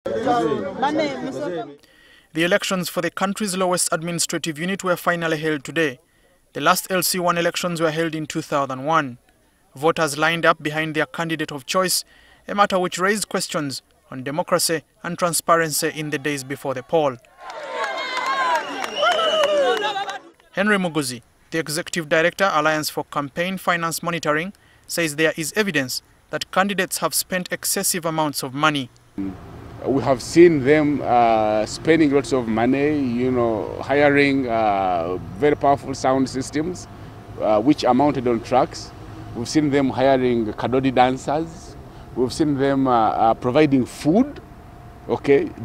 The elections for the country's lowest administrative unit were finally held today. The last LC1 elections were held in 2001. Voters lined up behind their candidate of choice, a matter which raised questions on democracy and transparency in the days before the poll. Henry Muguzi, the Executive Director, Alliance for Campaign Finance Monitoring, says there is evidence that candidates have spent excessive amounts of money. We have seen them spending lots of money, hiring very powerful sound systems, which are mounted on trucks. We've seen them hiring kadodi dancers. We've seen them providing food,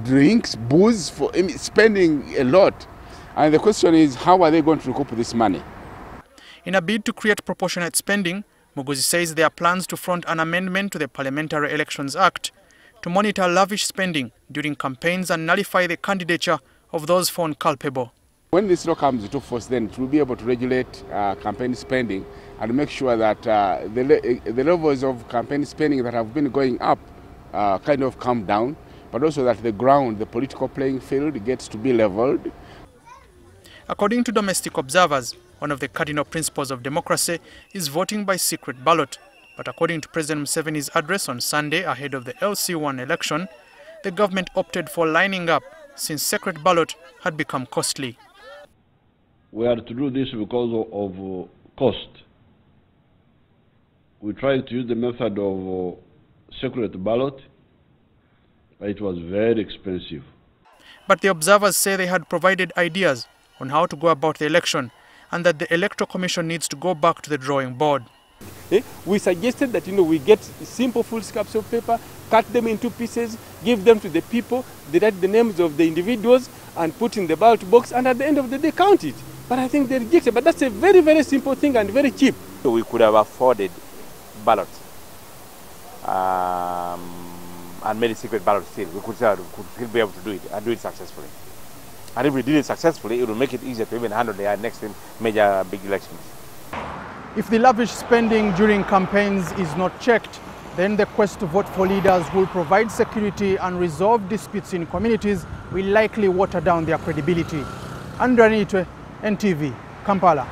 drinks, booze, spending a lot. And the question is, how are they going to recoup this money? In a bid to create proportionate spending, Muguzi says there are plans to front an amendment to the Parliamentary Elections Act to monitor lavish spending during campaigns and nullify the candidature of those found culpable. When this law comes into force, then it will be able to regulate campaign spending and make sure that the levels of campaign spending that have been going up kind of come down, but also that the ground, the political playing field, gets to be leveled. According to domestic observers, one of the cardinal principles of democracy is voting by secret ballot. But according to President Museveni's address on Sunday ahead of the LC1 election, the government opted for lining up since secret ballot had become costly. We are to do this because of cost. We tried to use the method of secret ballot, but it was very expensive. But the observers say they had provided ideas on how to go about the election and that the Electoral Commission needs to go back to the drawing board. We suggested that we get simple full scraps of paper, cut them into pieces, give them to the people, they write the names of the individuals and put in the ballot box, and at the end of the day count it. But I think they rejected. But that's a very, very simple thing and very cheap. So we could have afforded ballots and made a secret ballot still. We could still be able to do it and do it successfully. And if we did it successfully, it will make it easier to even handle the next major big elections. If the lavish spending during campaigns is not checked, then the quest to vote for leaders who will provide security and resolve disputes in communities will likely water down their credibility. Andrew Anitwe, NTV, Kampala.